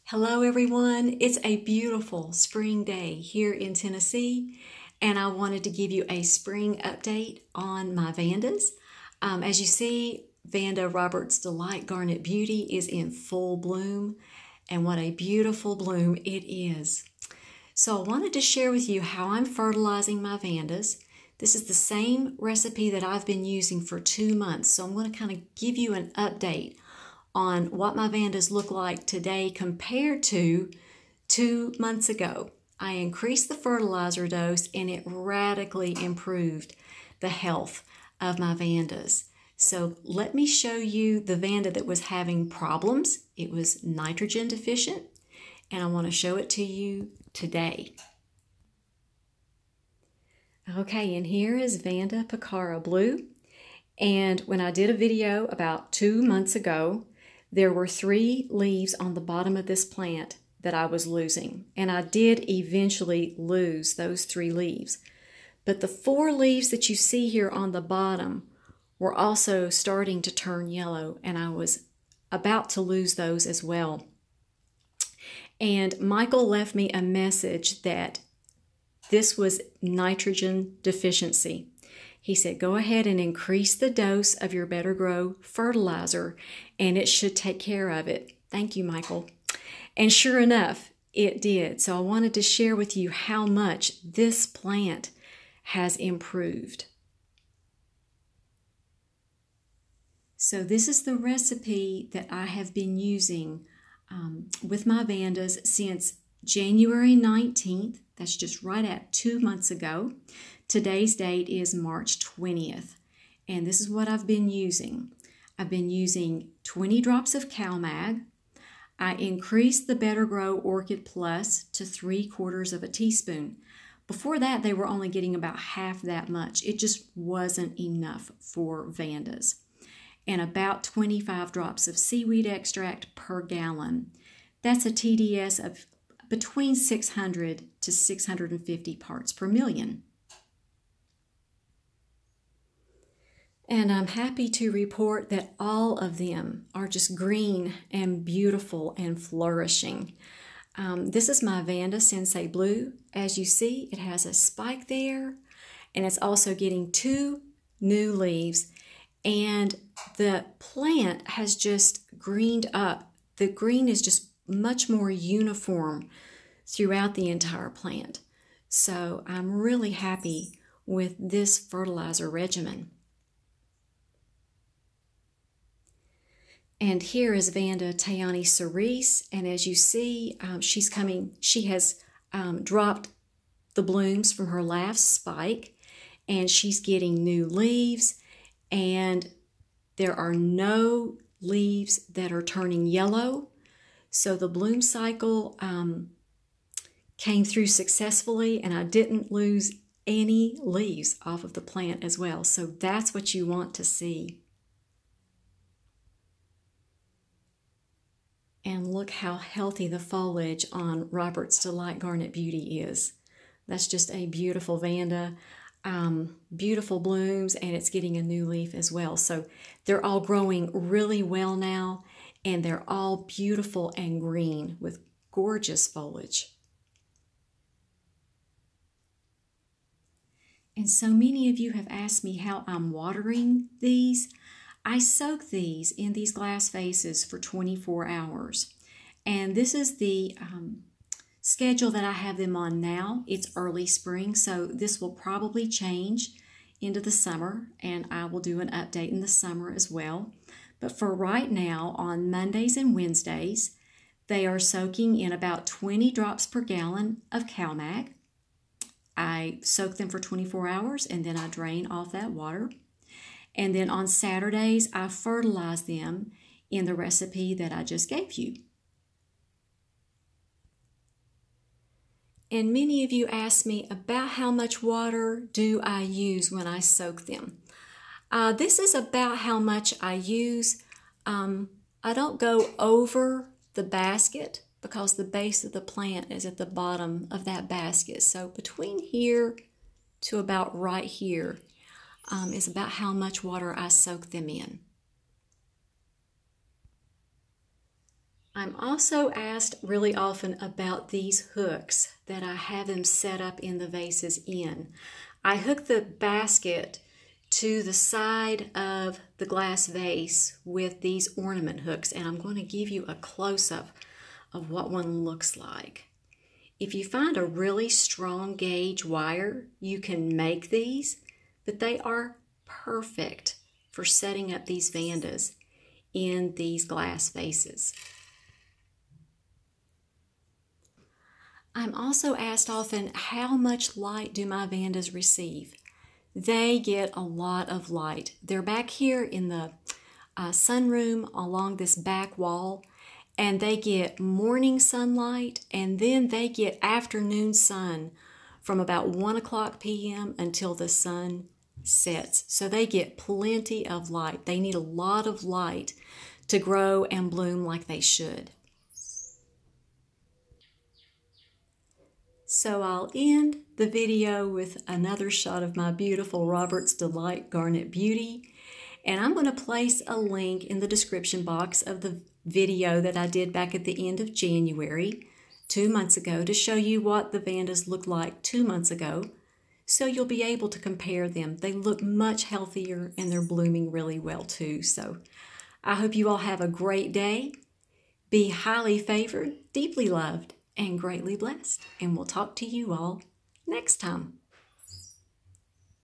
Hello everyone, it's a beautiful spring day here in Tennessee and I wanted to give you a spring update on my Vandas. As you see, Vanda Roberts Delight Garnet Beauty is in full bloom, and what a beautiful bloom it is. So I wanted to share with you how I'm fertilizing my Vandas. This is the same recipe that I've been using for 2 months, so I'm going to kind of give you an update on what my Vandas look like today compared to 2 months ago. I increased the fertilizer dose and it radically improved the health of my Vandas. So let me show you the Vanda that was having problems. It was nitrogen deficient, and I want to show it to you today. Okay, and here is Vanda Pachara Blue. And when I did a video about 2 months ago, there were 3 leaves on the bottom of this plant that I was losing, and I did eventually lose those 3 leaves. But the 4 leaves that you see here on the bottom were also starting to turn yellow, and I was about to lose those as well. And Michael left me a message that this was nitrogen deficiency. He said, go ahead and increase the dose of your Better Grow fertilizer, and it should take care of it. Thank you, Michael. And sure enough, it did. So I wanted to share with you how much this plant has improved. So this is the recipe that I have been using with my Vandas since January 19th. That's just right at 2 months ago. Today's date is March 20th, and this is what I've been using. I've been using 20 drops of CalMag. I increased the Better Grow Orchid Plus to 3/4 of a teaspoon. Before that, they were only getting about half that much. It just wasn't enough for Vandas. And about 25 drops of seaweed extract per gallon. That's a TDS of between 600 to 650 parts per million. And I'm happy to report that all of them are just green and beautiful and flourishing. This is my Vanda Sensei Blue. As you see, it has a spike there, and it's also getting 2 new leaves, and the plant has just greened up. The green is just much more uniform throughout the entire plant. So I'm really happy with this fertilizer regimen. And here is Vanda Tonise, and as you see, she has dropped the blooms from her last spike, and she's getting new leaves, and there are no leaves that are turning yellow. So the bloom cycle came through successfully, and I didn't lose any leaves off of the plant as well. So that's what you want to see. And look how healthy the foliage on Roberts Delight Garnet Beauty is. That's just a beautiful Vanda, beautiful blooms, and it's getting a new leaf as well. So they're all growing really well now, and they're all beautiful and green with gorgeous foliage. And so many of you have asked me how I'm watering these. I soak these in these glass vases for 24 hours. And this is the schedule that I have them on now. It's early spring, so this will probably change into the summer, and I will do an update in the summer as well. But for right now, on Mondays and Wednesdays, they are soaking in about 20 drops per gallon of CalMag. I soak them for 24 hours, and then I drain off that water. And then on Saturdays, I fertilize them in the recipe that I just gave you. And many of you ask me about how much water do I use when I soak them. This is about how much I use. I don't go over the basket because the base of the plant is at the bottom of that basket. So between here to about right here is about how much water I soak them in. I'm also asked really often about these hooks that I have them set up in the vases in. I hook the basket to the side of the glass vase with these ornament hooks, and I'm going to give you a close-up of what one looks like. If you find a really strong gauge wire, you can make these, but they are perfect for setting up these Vandas in these glass vases. I'm also asked often, how much light do my Vandas receive? They get a lot of light. They're back here in the sunroom along this back wall, and they get morning sunlight, and then they get afternoon sun from about 1 o'clock p.m. until the sun sets. So they get plenty of light. They need a lot of light to grow and bloom like they should. So I'll end the video with another shot of my beautiful Robert's Delight Garnet Beauty. And I'm going to place a link in the description box of the video that I did back at the end of January, 2 months ago, to show you what the Vandas looked like 2 months ago. So you'll be able to compare them. They look much healthier and they're blooming really well too. So I hope you all have a great day. Be highly favored, deeply loved, and greatly blessed. And we'll talk to you all next time.